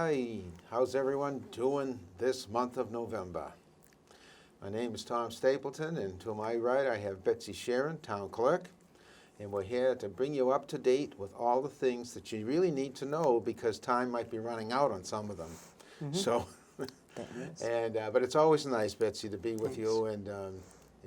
Hi, how's everyone doing this month of November? My name is Tom Stapleton, and to my right I have Betsy Sheeran, Town Clerk, and we're here to bring you up to date with all the things that you really need to know because time might be running out on some of them. So, but it's always nice, Betsy, to be with you, and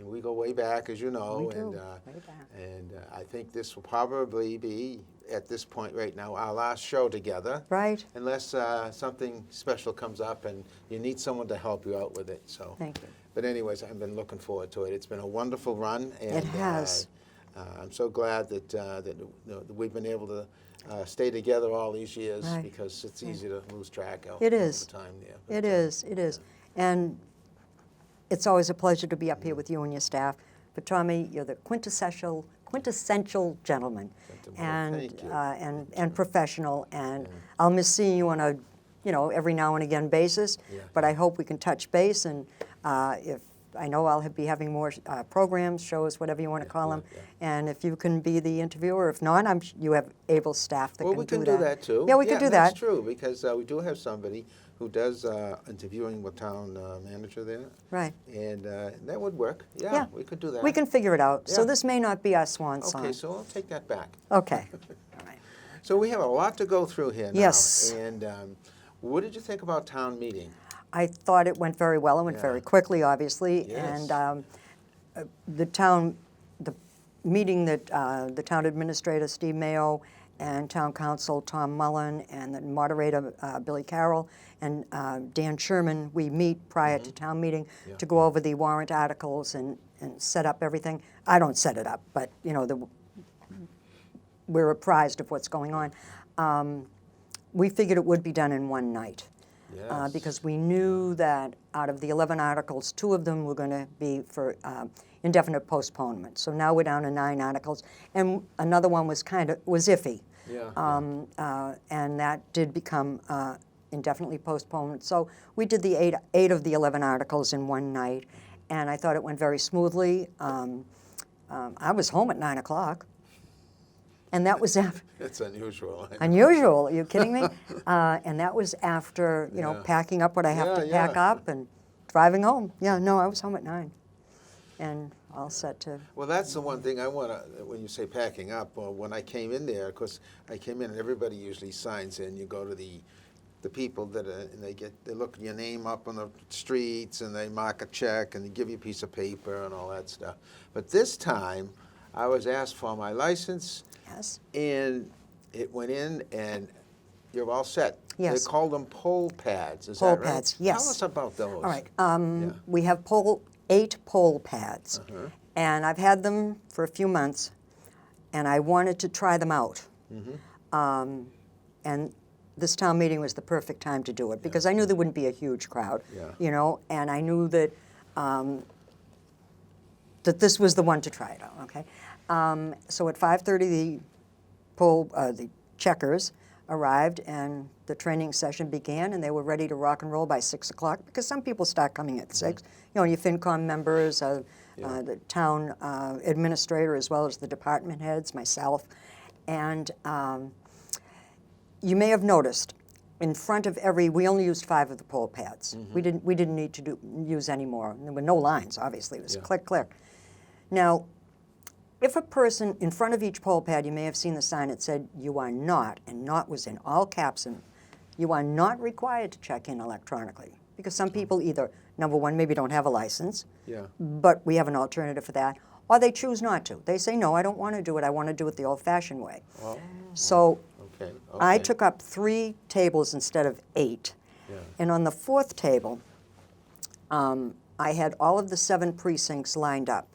we go way back, as you know, We do, and way back. I think this will probably be, at this point right now, our last show together. Right. Unless something special comes up and you need someone to help you out with it. So. Thank you. But anyways, I've been looking forward to it. It's been a wonderful run. And, It has. I'm so glad that we've been able to stay together all these years Right. because it's easy to lose track of It is. the time there. It is. And it's always a pleasure to be up here with you and your staff. But Tommy, you're the quintessential gentleman, Thank you. and professional. And I'll miss seeing you on a, every now and again basis. Yeah. But I hope we can touch base. And if I know I'll be having more programs, shows, whatever you want to call them. Yeah. And if you can be the interviewer, if not, you have able staff that Well, can we do can that. do that too. Yeah, we can do that. That's true because we do have somebody who does interviewing with town manager there. Right. And that would work. Yeah, Yeah. we could do that. We can figure it out. So Yeah. this may not be our swan song. Okay, so I'll take that back. Okay. All right. So we have a lot to go through here now. Yes. And what did you think about town meeting? I thought it went very well. It went very quickly, obviously. Yes. And the meeting that the town administrator, Steve Mayo, and town council, Tom Mullen, and the moderator, Billy Carroll, and Dan Sherman, we meet prior to town meeting to go over the warrant articles and set up everything. I don't set it up, but, we're apprised of what's going on. We figured it would be done in one night. Yes. Because we knew that out of the 11 articles, 2 of them were going to be for indefinite postponement. So now we're down to 9 articles, and another one was was iffy. Yeah. And that did become indefinitely postponed. So we did the 8 of the 11 articles in one night, and I thought it went very smoothly. I was home at 9 o'clock. And that was after. It's unusual. Unusual, are you kidding me? And that was after, Yeah. packing up what I have to pack up and driving home. Yeah, no, I was home at 9 and all set to. Well, that's the one thing I want to, when you say packing up, when I came in there, because I came in and everybody usually signs in. You go to the people that and they look your name up on the streets and they mark a check and they give you a piece of paper and all that stuff. But this time, I was asked for my license. Yes. And it went in, and you're all set. Yes. They call them poll pads. Is Poll that right? pads, yes. Tell us about those. All right. Yeah. We have 8 poll pads, and I've had them for a few months, and I wanted to try them out. And this town meeting was the perfect time to do it because I knew there wouldn't be a huge crowd, and I knew that that this was the one to try it out. Okay. So at 5:30, the checkers arrived, and the training session began, and they were ready to rock and roll by 6 o'clock because some people start coming at 6. Your FinCom members, the town administrator, as well as the department heads, myself, and you may have noticed. In front of we only used 5 of the poll pads. We didn't need to use any more. There were no lines, obviously. It was click, click. Now, if a person in front of each poll pad, you may have seen the sign that said, "You are not," and "not" was in all caps, and you are not required to check in electronically. Because some people either, number one, maybe don't have a license, but we have an alternative for that, or they choose not to. They say, "No, I don't want to do it. I want to do it the old-fashioned way." Oh. So Okay. I took up 3 tables instead of 8. And on the 4th table, I had all of the 7 precincts lined up.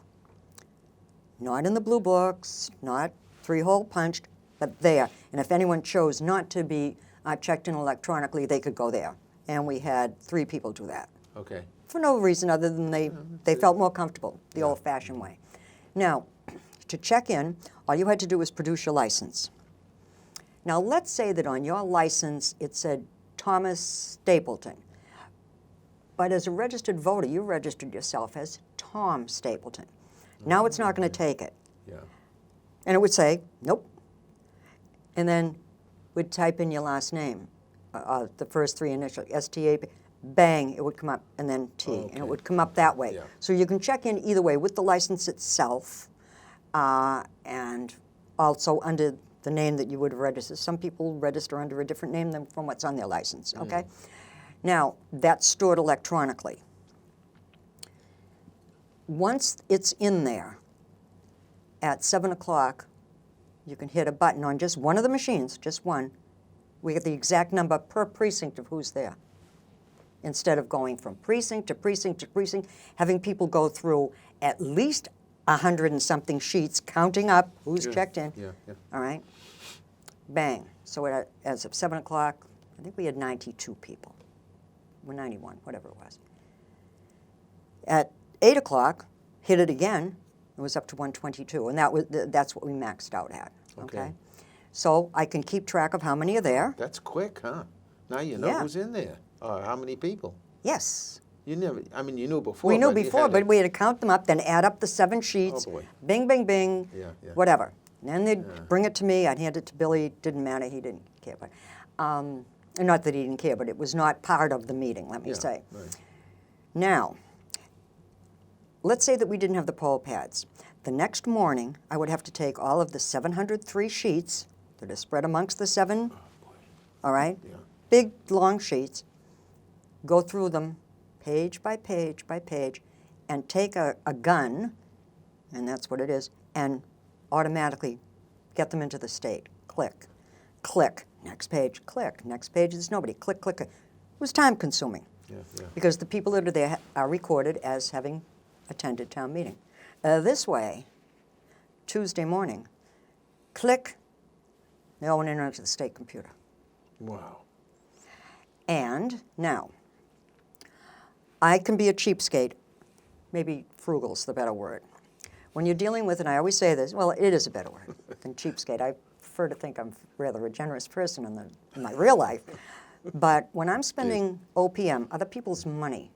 Not in the blue books, not 3-hole punched, but there. And if anyone chose not to be checked in electronically, they could go there. And we had 3 people do that. Okay. For no reason other than they felt more comfortable, the old-fashioned way. Now, to check in, all you had to do was produce your license. Now, let's say that on your license it said Thomas Stapleton. But as a registered voter, you registered yourself as Tom Stapleton. Now it's not going to take it. And it would say, nope. And then we'd type in your last name. the first three initials, STAP, bang, it would come up, and then T, and Okay. it would come up that way. Yeah. So you can check in either way with the license itself, and also under the name that you would register. Some people register under a different name than from what's on their license, okay? Now, that's stored electronically. Once it's in there, at 7 o'clock, you can hit a button on just one of the machines, just one. We get the exact number per precinct of who's there. Instead of going from precinct to precinct to precinct, having people go through at least 100 and something sheets, counting up who's checked in. Yeah, yeah. All right? Bang. So as of 7 o'clock, I think we had 92 people. Or 91, whatever it was. At 8 o'clock, hit it again, it was up to 122, and that's what we maxed out at, okay? So I can keep track of how many are there. That's quick, huh? Now you know Yeah. who's in there, or how many people. Yes. You never, I mean, you knew before. We knew but you before, had but to- we had to count them up, then add up the 7 sheets. Oh, boy. Bing, bing, bing, Yeah, yeah. whatever. And then they'd Yeah. bring it to me, I'd hand it to Billy, didn't matter, he didn't care. But, not that he didn't care, but it was not part of the meeting, let me Yeah, say. right. Now, let's say that we didn't have the poll pads. The next morning, I would have to take all of the 703 sheets that are spread amongst the 7, all right? Yeah. Big, long sheets, go through them page by page by page, and take a gun, and that's what it is, and automatically get them into the state. Click, click, next page, click, next page, there's nobody, click, click. It was time consuming. Yeah, yeah. Because the people that are there are recorded as having attended town meeting. This way, Tuesday morning, click, they all went in onto the state computer. Wow. And now, I can be a cheapskate, maybe frugal's the better word. When you're dealing with, and I always say this, well, it is a better word than cheapskate. I prefer to think I'm rather a generous person in my real life. But when I'm spending OPM, other people's money,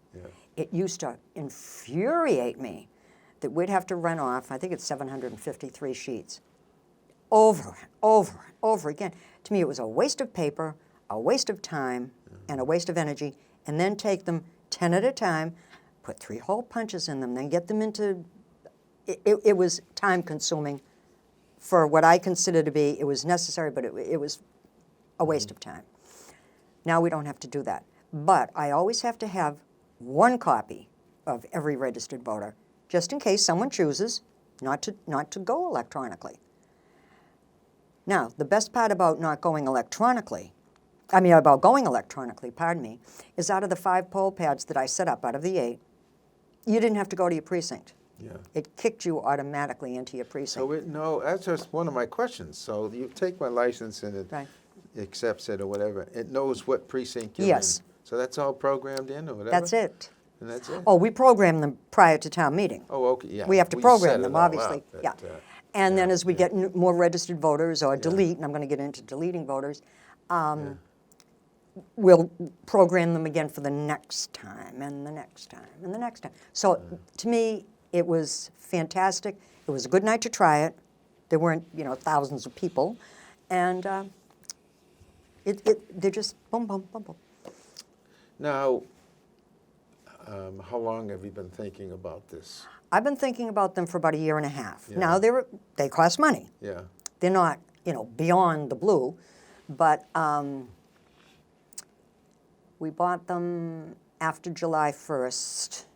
it used to infuriate me that we'd have to run off, I think it's 753 sheets, over and over and over again. To me, it was a waste of paper, a waste of time, and a waste of energy, and then take them 10 at a time, put 3 hole punches in them, then get them into, it was time consuming for what I consider to be, it was necessary, but it was a waste of time. Now we don't have to do that. But I always have to have one copy of every registered voter, just in case someone chooses not to go electronically. Now, the best part about not going electronically, about going electronically, pardon me, is out of the 5 poll pads that I set up out of the 8, you didn't have to go to your precinct. Yeah. It kicked you automatically into your precinct. So no, that's just one of my questions. So you take my license and it Right. accepts it or whatever. It knows what precinct you're Yes. in. So that's all programmed in or whatever? That's it. And that's it? Oh, we program them prior to town meeting. Oh, okay, yeah. We have to set program it them, all obviously, out, but, yeah. And then yeah, as we yeah. get more registered voters or delete, and I'm going to get into deleting voters, we'll program them again for the next time and the next time and the next time. So to me, it was fantastic. It was a good night to try it. There weren't, thousands of people. And they're just boom, boom, boom, boom. Now, how long have you been thinking about this? I've been thinking about them for about a year and a half. Yeah. Now, they cost money. Yeah. They're not, beyond the blue, but we bought them after July 1st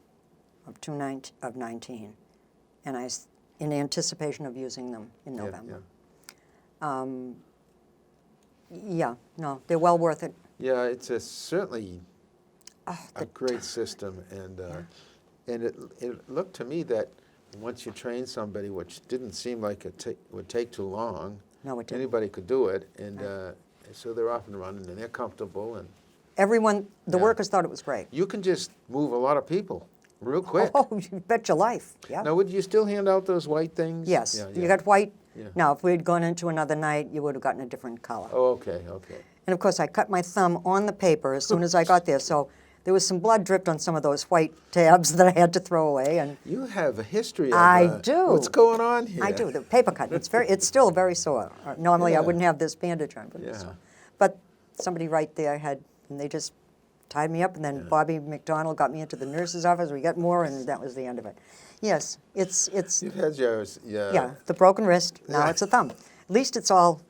of 19, and in anticipation of using them in Yeah, November. yeah. Yeah, no, they're well worth it. Yeah, it's certainly Oh, a great system, and it looked to me that once you train somebody, which didn't seem like it would take too long, No, it didn't. anybody could do it, and so they're off and running, and they're comfortable, and Everyone, the Yeah. workers thought it was great. you can just move a lot of people real quick. Oh, you bet your life, yeah. Now, would you still hand out those white things? Yes, Yeah, you yeah. got white. Yeah. Now, if we'd gone into another night, you would have gotten a different color. Oh, okay, okay. And of course, I cut my thumb on the paper as soon as I got there, so there was some blood dripped on some of those white tabs that I had to throw away. And You have a history of I do. what's going on here. I do the paper cut. It's still very sore. Normally, I Yeah. wouldn't have this bandage on, but it's Yeah. sore. But somebody right there and they just tied me up, and then Yeah. Bobby McDonald got me into the nurse's office. We got more, and that was the end of it. Yes, it's You've had your yeah, the broken wrist. Now it's a thumb. At least it's all,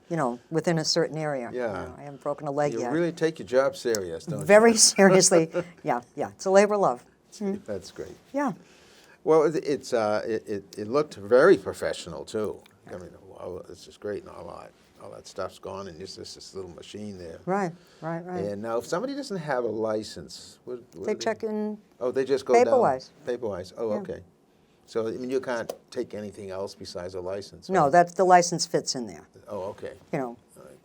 within a certain area. Yeah. I haven't broken a leg You yet. really take your job serious, don't Very you? seriously. Yeah. It's a labor of love. That's great. Yeah. Well, it looked very professional too. I mean, wow, this is great, and all that stuff's gone, and just this little machine there. Right. And now, if somebody doesn't have a license, what They do check in. Oh, they just go down. Paper-wise. Paper-wise. Oh, Yeah. okay. So I mean, you can't take anything else besides a license. No, right? that's the license fits in there. Oh, okay. All right.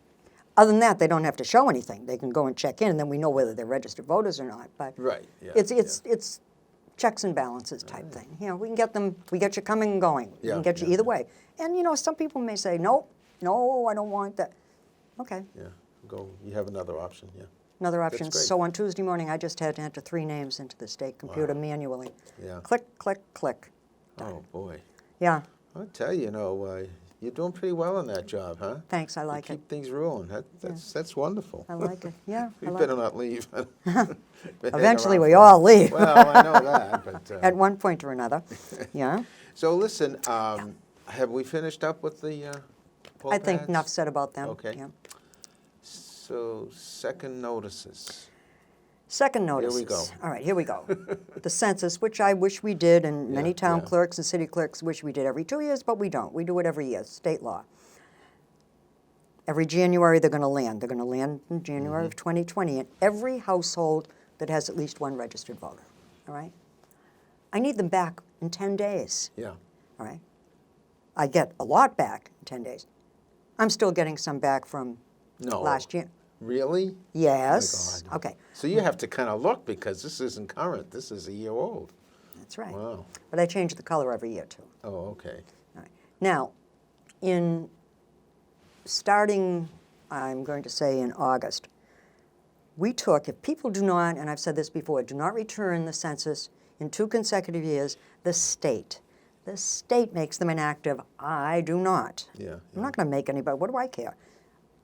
Other than that, they don't have to show anything. They can go and check in, and then we know whether they're registered voters or not. But Right. Yeah. it's checks and balances type thing. We can get them. We get you coming and going. We Yeah, can get you yeah. either way. And some people may say, no, I don't want that. Okay, Yeah. Go. You have another option. Yeah. another That's option. great. So on Tuesday morning, I just had to enter 3 names into the state computer manually. Yeah. Click, click, click. Oh boy. Yeah. I'll tell you, you're doing pretty well in that job, huh? Thanks. I You like it. keep things rolling. That's wonderful. I like it. Yeah. I We like better it. not leave. Been hanging Eventually, around we for- all leave. Well, I know that, but At one point or another. Yeah. so listen. Have we finished up with the poll I think pads? enough said about them. Okay. Yeah. So second notices. Second Here notices. we go. All right, here we go. The census, which I wish we did, and many Yeah, town yeah. clerks and city clerks wish we did every 2 years, but we don't. We do it every year, state law. Every January, they're going to land. They're going to land in January Mm-hmm. of 2020 in every household that has at least one registered voter. All right? I need them back in 10 days. Yeah. All right? I get a lot back in 10 days. I'm still getting some back from No. last year. Really? Yes. Oh, my God. Okay. So you have to kind of look because this isn't current. This is a year old. That's right. Wow. But I change the color every year, too. Oh, okay. All right. Now, in starting, I'm going to say in August, we took, if people do not, and I've said this before, do not return the census in 2 consecutive years, the state makes them inactive. I do not. Yeah. I'm not going to make anybody, what do I care?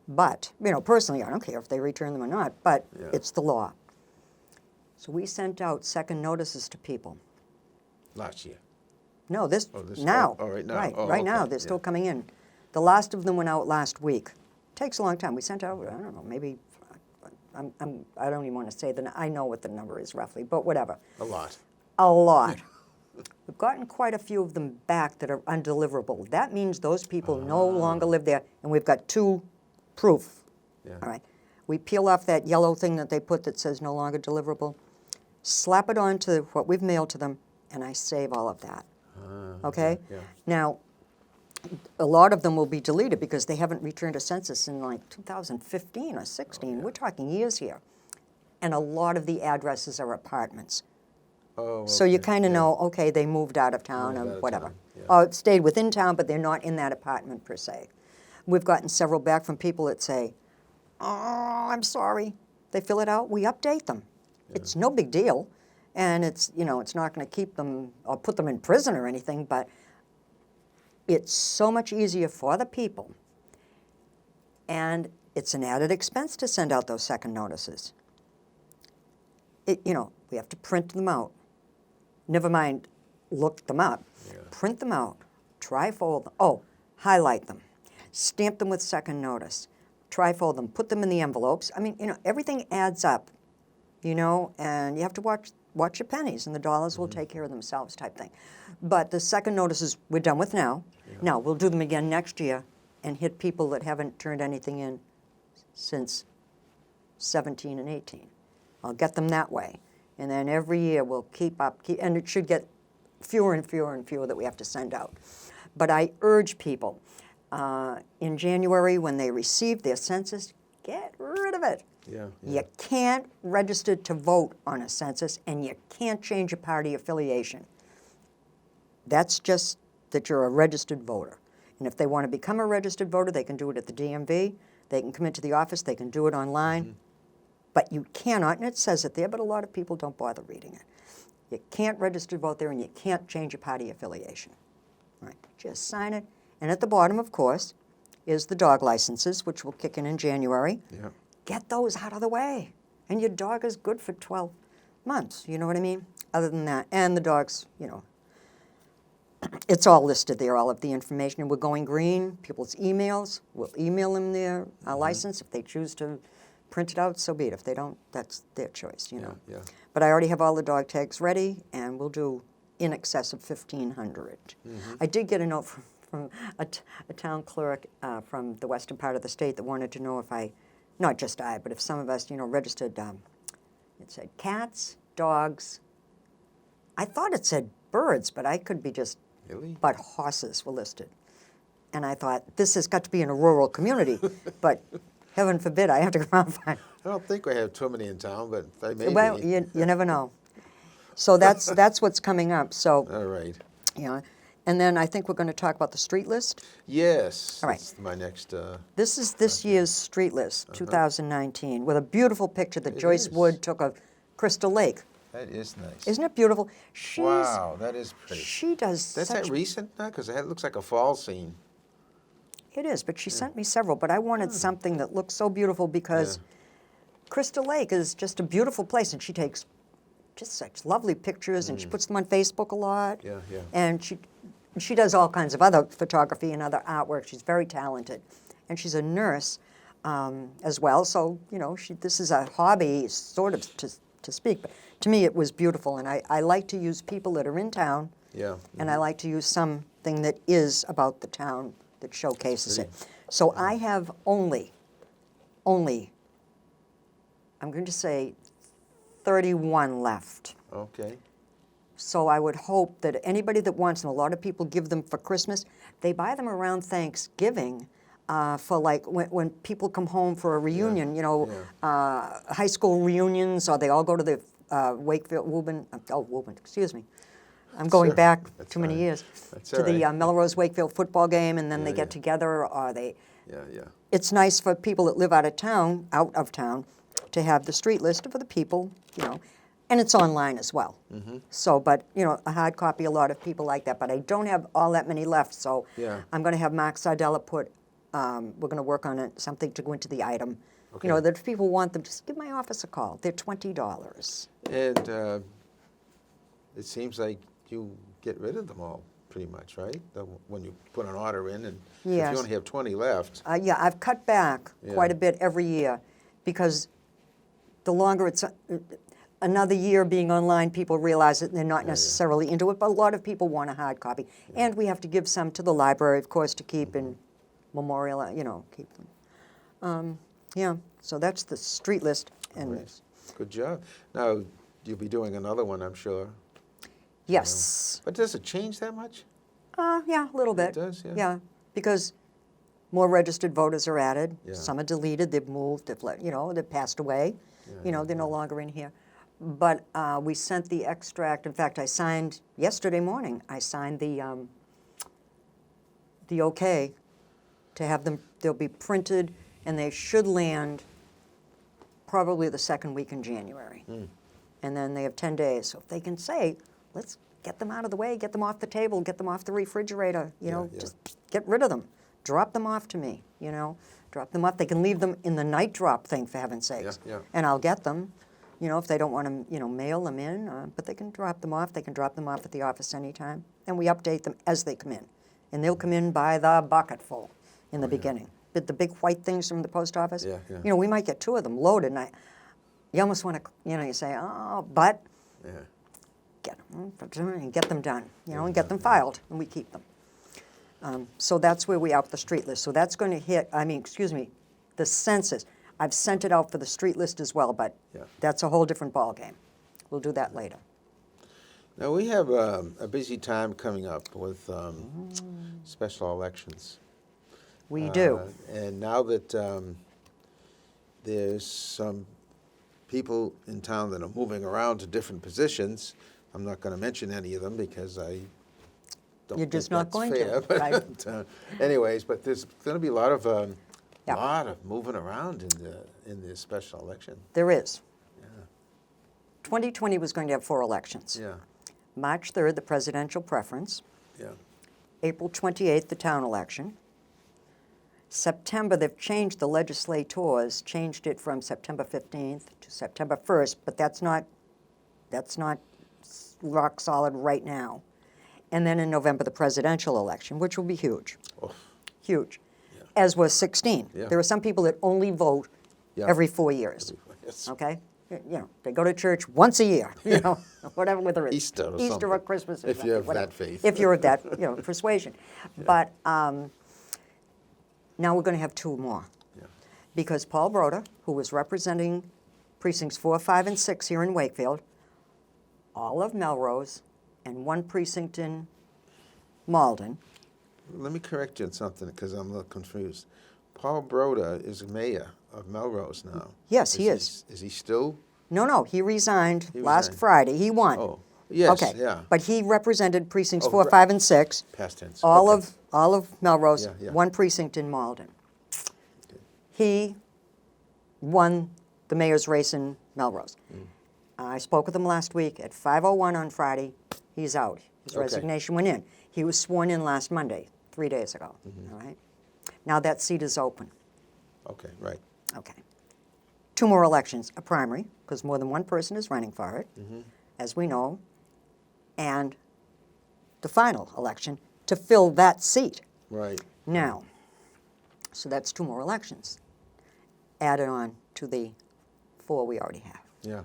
But, personally, I don't care if they return them or not, but Yeah. it's the law. So we sent out second notices to people. Last year. No, this, Oh, this- now. oh, right now. Right, Oh, right now, okay, they're still yeah. coming in. The last of them went out last week. Takes a long time. We sent out, I don't know, maybe, I don't even want to say I know what the number is roughly, but whatever. A lot. A lot. We've gotten quite a few of them back that are undeliverable. That means those people no longer live there, and we've got 2 proof. Yeah. All right. We peel off that yellow thing that they put that says no longer deliverable, slap it onto what we've mailed to them, and I save all of that. Okay? Yeah. Now, a lot of them will be deleted because they haven't returned a census in like 2015 or 16. We're talking years here. And a lot of the addresses are apartments. Oh, So you okay, kind of yeah. know, okay, they moved out of town Moved or out of whatever. town, yeah. Or it stayed within town, but they're not in that apartment per se. We've gotten several back from people that say, oh, I'm sorry. They fill it out, we update them. It's no big deal. And it's not going to keep them or put them in prison or anything, but it's so much easier for the people. And it's an added expense to send out those second notices. We have to print them out. Never mind, look them up. Yeah. Print them out, trifold them. Oh, highlight them. Stamp them with second notice. Trifold them, put them in the envelopes. I mean, everything adds up, and you have to watch your pennies, and the dollars will take care of themselves type thing. But the second notices we're done with now. Yeah. Now, we'll do them again next year and hit people that haven't turned anything in since 17 and 18. I'll get them that way. And then every year we'll keep and it should get fewer and fewer and fewer that we have to send out. But I urge people, in January when they receive their census, get rid of it. Yeah. You can't register to vote on a census, and you can't change your party affiliation. That's just that you're a registered voter. And if they want to become a registered voter, they can do it at the DMV. They can come into the office. They can do it online. But you cannot, and it says it there, but a lot of people don't bother reading it. You can't register to vote there, and you can't change your party affiliation. All right, just sign it. And at the bottom, of course, is the dog licenses, which will kick in January. Yeah. get those out of the way. And your dog is good for 12 months, you know what I mean? Other than that, and the dogs, you know, it's all listed there, all of the information. And we're going green, people's emails, we'll email them their license. If they choose to print it out, so be it. If they don't, that's their choice, you know. Yeah. But I already have all the dog tags ready, and we'll do in excess of 1,500. I did get a note from a town clerk from the western part of the state that wanted to know if not just I, but if some of us, you know, registered, it said cats, dogs. I thought it said birds, but I could be just, Really? but horses were listed. And I thought, this has got to be in a rural community, but heaven forbid I have to go around and find. I don't think we have too many in town, but they may Well, be. you never know. So that's what's coming up. So, All right. you know, and then I think we're going to talk about the street list. Yes. All right. That's my next. This is this year's street list, 2019, with a beautiful picture that It Joyce is. Wood took of Crystal Lake. That is nice. Isn't it beautiful? Wow, that is pretty. She does That's such. that recent now? Because it looks like a fall scene. It is, but she sent me several. But I wanted something that looks so beautiful because Crystal Lake is just a beautiful place, and she takes just such lovely pictures, and she puts them on Facebook a lot. Yeah, yeah. And she does all kinds of other photography and other artwork. She's very talented, and she's a nurse as well. So you know, this is a hobby, sort of to speak. But to me, it was beautiful, and I like to use people that are in town. Yeah. And I like to use something that is about the town that showcases it. So I have only, I'm going to say 31 left. Okay. So I would hope that anybody that wants them, a lot of people give them for Christmas. They buy them around Thanksgiving for like when people come home for a reunion, you know, high school reunions, or they all go to the Wakefield, Woburn, excuse me. I'm going Sure. back That's too many fine. years That's to all the right. Melrose Wakefield football game, and then Yeah, they get yeah. together, or they. Yeah. It's nice for people that live out of town, to have the street list for the people, you know, and it's online as well. So, but you know, a hard copy, a lot of people like that, but I don't have all that many left. So, Yeah. I'm going to have Mark Sardella put. We're going to work on something to go into the item. Okay. You know, that if people want them, just give my office a call. They're $20. And it seems like you get rid of them all, pretty much, right? When you put an order in, and if Yes. you only have 20 left. Yeah, I've cut back quite Yeah. a bit every year because the longer it's another year being online, people realize that they're not necessarily into it, but a lot of people want a hard copy. And we have to give some to the library, of course, to keep in memorial, you know, keep them. Yeah, so that's the street list. And Great. Good job. Now, you'll be doing another one, I'm sure. yes, But does it change that much? yeah, a little bit. It does, yeah. Yeah, because more registered voters are added. Yeah. Some are deleted, they've moved, they've passed away. They're no longer in here. But we sent the extract. In fact, I signed yesterday morning. I signed the okay to have them. They'll be printed, and they should land probably the second week in January. And then they have 10 days. So if they can say, let's get them out of the way, get them off the table, get them off the refrigerator, just get rid of them. Drop them off to me, drop them off. They can leave them in the night drop thing, for heaven's sakes. Yeah. And I'll get them, if they don't want to, mail them in. But they can drop them off. They can drop them off at the office anytime. And we update them as they come in. And they'll come in by the bucketful in the beginning. But the big white things from the post office, Yeah. we might get 2 of them loaded. And you almost want to, you say, oh, but get them done, and get them filed, and we keep them. So that's where we out the street list. So that's going to hit, the census. I've sent it out for the street list as well, but that's a whole different ballgame. We'll do that later. Now, we have a busy time coming up with special elections. We do. And now that there's some people in town that are moving around to different positions, I'm not going to mention any of them because I don't You're think just not that's going fair. to, But, right. anyways, but there's going to be a lot of Yeah. moving around in the special election. There is. 2020 was going to have 4 elections. Yeah, March 3rd, the presidential preference. yeah. April 28th, the town election. September, they've changed the legislators, changed it from September 15th to September 1st, but that's not rock solid right now. And then in November, the presidential election, which will be huge. Oh. Huge. As was 16. Yeah. There are some people that only vote Yeah. every 4 years. Yes. Okay? You know, they go to church once a year, you know, whatever, whether it's Easter or Easter or something, Christmas or if you have whatever. that faith. If you're of that, you know, persuasion. But now we're going to have two more. Yeah. Because Paul Broda, who was representing precincts 4, 5, and 6 here in Wakefield, all of Melrose, and one precinct in Malden. Let me correct you on something, because I'm a little confused. Paul Broda is mayor of Melrose now. Yes, he is. Is he still? No, he resigned He last resigned. Friday. He won. Oh, yes, Okay, yeah. but he represented precincts Oh, 4, 5, and 6. Past tense. All Okay. of Melrose, Yeah, yeah. one precinct in Malden. He won the mayor's race in Melrose. I spoke with him last week at 5:01 on Friday. He's out. His Okay. resignation went in. He was sworn in last Monday, 3 days ago. All right. Now that seat is open. Okay, right. Okay. 2 more elections, a primary, because more than one person is running for it, as we know, and the final election to fill that seat. Right. Now, so that's 2 more elections added on to the 4 we already have. Yeah.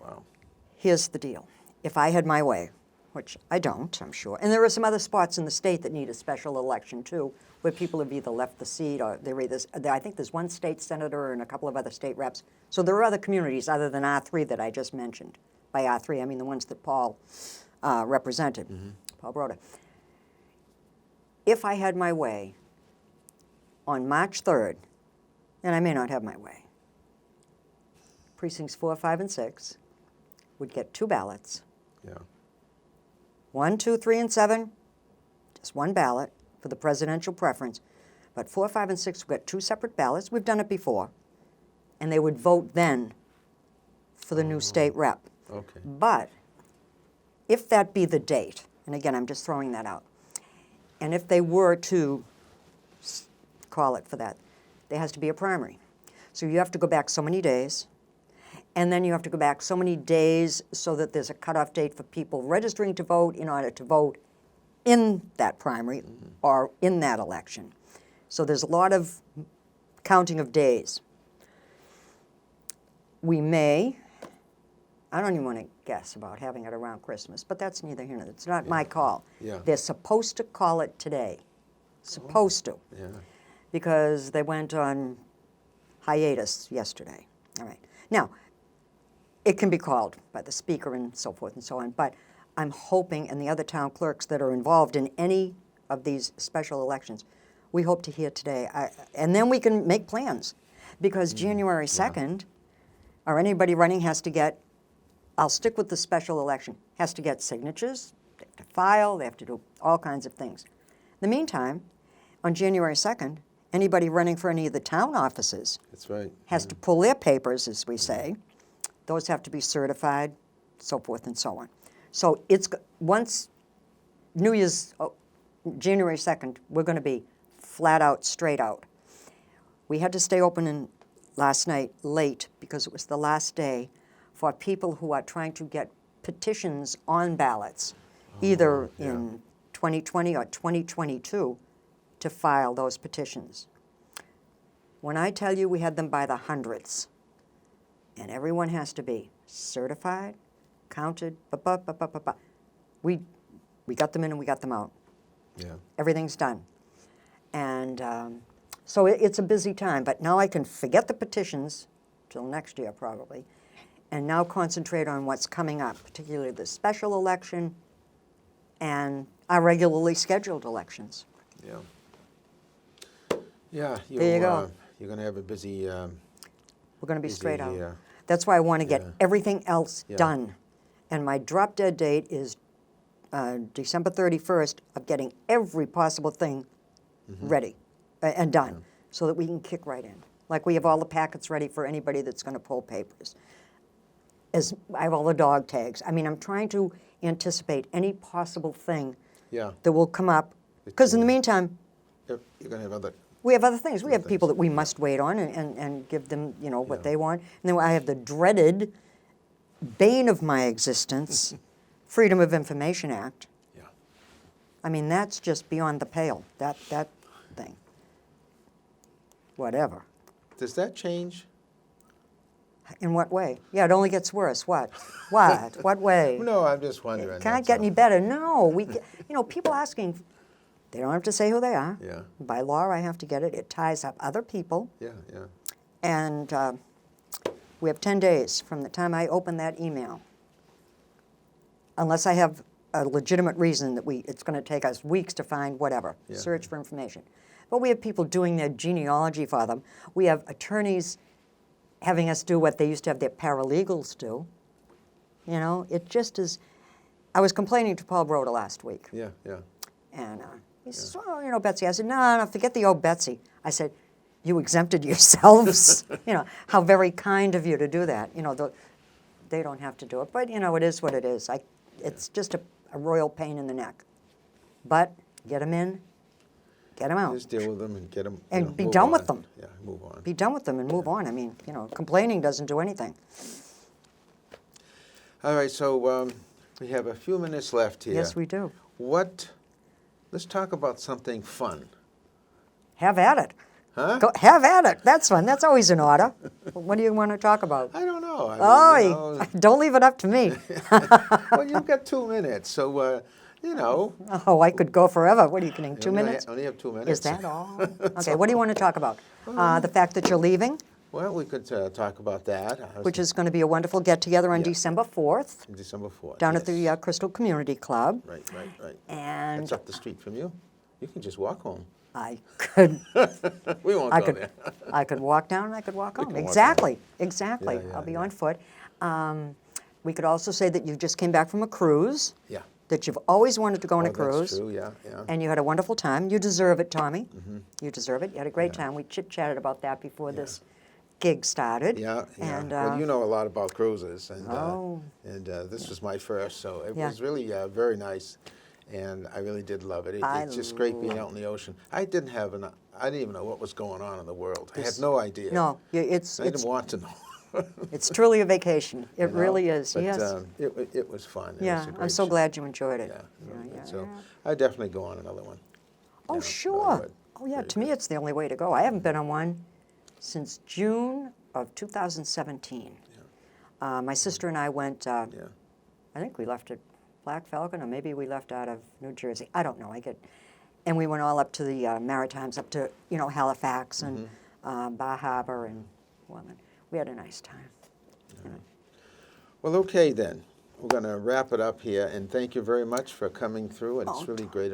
Wow. Here's the deal. If I had my way, which I don't, I'm sure, and there are some other spots in the state that need a special election too, where people have either left the seat or they're either, I think there's one state senator and a couple of other state reps. So there are other communities other than R3 that I just mentioned. By R3, I mean the ones that Paul represented, Paul Broda. If I had my way, on March 3rd, and I may not have my way, precincts 4, 5, and 6 would get 2 ballots. Yeah. 1, 2, 3, and 7, just 1 ballot for the presidential preference. But 4, 5, and 6 would get 2 separate ballots. We've done it before. And they would vote then for the new state rep. Okay. But if that be the date, and again, I'm just throwing that out, and if they were to call it for that, there has to be a primary. So you have to go back so many days, and then you have to go back so many days so that there's a cutoff date for people registering to vote in order to vote in that primary or in that election. So there's a lot of counting of days. We may, I don't even want to guess about having it around Christmas, but that's neither here nor there. It's not my call. Yeah. They're supposed to call it today. Supposed to. Yeah. Because they went on hiatus yesterday. All right. Now, it can be called by the speaker and so forth and so on, but I'm hoping, and the other town clerks that are involved in any of these special elections, we hope to hear today. And then we can make plans, because January 2nd, or anybody running has to get, I'll stick with the special election, has to get signatures, they have to file, they have to do all kinds of things. In the meantime, on January 2nd, anybody running for any of the town offices That's right. has to pull their papers, as we say. Those have to be certified, so forth and so on. So it's once New Year's, January 2nd, we're going to be flat out, straight out. We had to stay open last night late because it was the last day for people who are trying to get petitions on ballots, either in 2020 or 2022, to file those petitions. When I tell you we had them by the hundreds, and everyone has to be certified, counted, we got them in and we got them out. Yeah. Everything's done. And so it's a busy time, but now I can forget the petitions till next year probably, and now concentrate on what's coming up, particularly the special election and our regularly scheduled elections. Yeah. Yeah. There you go. You're going to have a busy. We're going to be busy, straight out. yeah. That's why I want to get everything else Yeah. done. And my drop dead date is December 31st of getting every possible thing ready and done so that we can kick right in. Like we have all the packets ready for anybody that's going to pull papers. I have all the dog tags. I mean, I'm trying to anticipate any possible thing Yeah. that will come up. Because in the meantime, you're going to have other. We have other things. We have things. people that we must wait on and give them, you know, what Yeah. they want. And then I have the dreaded bane of my existence, Freedom of Information Act. Yeah. I mean, that's just beyond the pale, that thing. Whatever. Does that change? In what way? Yeah, it only gets worse. What? What? What way? No, I'm just wondering. Can't that's get all. any better. No, you know, people asking, they don't have to say who they are. Yeah. By law, I have to get it. It ties up other people. Yeah, yeah. And we have 10 days from the time I open that email, unless I have a legitimate reason that it's going to take us weeks to find whatever, Yeah. search for information. But we have people doing their genealogy for them. We have attorneys having us do what they used to have their paralegals do. You know, it just is. I was complaining to Paul Broda last week, Yeah, yeah. and he says, "Oh, you know, Betsy." I said, "No, forget the old Betsy." I said, "You exempted yourselves. You know, how very kind of you to do that. You know, they don't have to do it, but you know, it is what it is. It's just a royal pain in the neck. But get them in, get them out. Just deal with them and get them. And be done with them. Yeah, move on. Be done with them and move on. I mean, you know, complaining doesn't do anything." All right, so we have a few minutes left here. Yes, we do. Let's talk about something fun. Have at it. Huh? Go, have at it. That's fun. That's always in order. What do you want to talk about? I don't know. Oh, don't leave it up to me. Well, you've got 2 minutes, so, you know. Oh, I could go forever. What are you kidding, 2 you only minutes? only have 2 minutes. Is that all? Okay, what do you want to talk about? The fact that you're leaving, Well, we could talk about that. which is going to be a wonderful get-together on Yeah. December 4th December 4th. down at yes. the Crystal Community Club. Right. And It's up the street from you. You can just walk home. I could We won't I go could, there. I could walk down and I could walk home. can walk Exactly. Yeah, I'll be yeah. on foot. We could also say that you just came back from a cruise, Yeah. that you've always wanted to go on a Oh, cruise. That's true, yeah. And you had a wonderful time. You deserve it, Tommy. You deserve it. You had a great time. We chit-chatted about that before this gig started. Yeah. And, well, you know a lot about cruises, and Oh. This was my first, so it Yeah. was really very nice, and I really did love it. I It's just great being out in the ocean. I didn't even know what was going on in the world. I had no idea. No, it's I didn't want to know. it's truly a vacation. It you know? really is. But, Yes. it was fun. It Yeah, was a I'm great so show. glad you enjoyed it. Yeah, really Yeah, good. So yeah. I'd definitely go on another one. Oh, Yeah, sure. really would. Oh, yeah, Really to me, it's the only way to go. I haven't been on one since June of 2017. My sister and I went, Yeah. I think we left at Black Falcon, or maybe we left out of New Jersey. I don't know. And we went all up to the Maritimes, up to, you know, Halifax and Bar Harbor, and well, we had a nice time. You know. Well, okay then. We're going to wrap it up here, and thank you very much for coming through. It's Oh, really great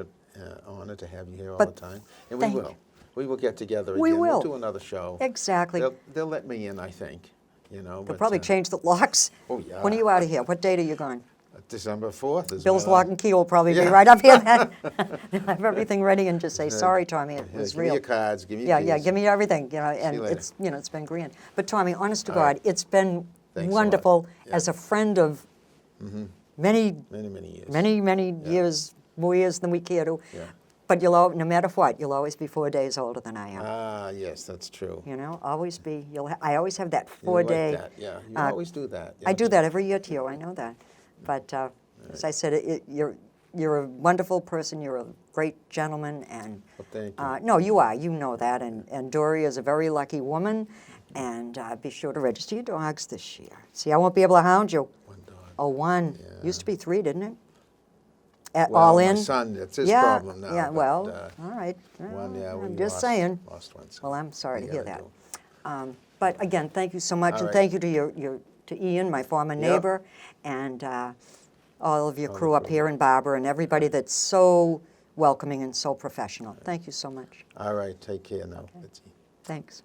honor to have you here all But the time, and we thank- will. We will get together again. We will. We'll do another show. Exactly. They'll let me in, I think. You know. They'll probably change the locks. Oh, yeah. When are you out of here? What date are you gone? December 4th is Bill's when Lock and Key will probably be Yeah. right up here then. They'll have everything ready and just say, "Sorry, Tommy, it Yeah, was give me real." your cards. Give me Yeah, your yeah, keys. give me everything, you know, you and later. it's, you know, it's been grand. But Tommy, honest to All right. God, it's been Thanks a lot. wonderful Yeah. as a friend of many, Many years. many years, more years than we care to. Yeah. But no matter what, you'll always be 4 days older than I am. Ah, yes, that's true. You know, always be. I always have that You like 4-day. that, yeah. You uh, always do that. I do that every year to you. I know that. But as I said, you're a wonderful person. You're a great gentleman, and Well, thank you. no, you are. You know that. And Dory is a very lucky woman. And be sure to register your dogs this year. See, I won't be able to hound you. One dog. Oh, one. Yeah. Used to be 3, didn't it? Well, All my in. son, it's his yeah. problem now. Yeah. but, Well, all right. one, yeah, we I'm just saying. Lost one. so Well, I'm sorry we to hear gotta that. do. But again, thank you so much, All and right. thank you to Ian, my former Yep. neighbor, and all of your All crew the up crew. here, and Barbara, and everybody that's so welcoming and so professional. Thank you so much. All right, take care now, Betsy. Thanks.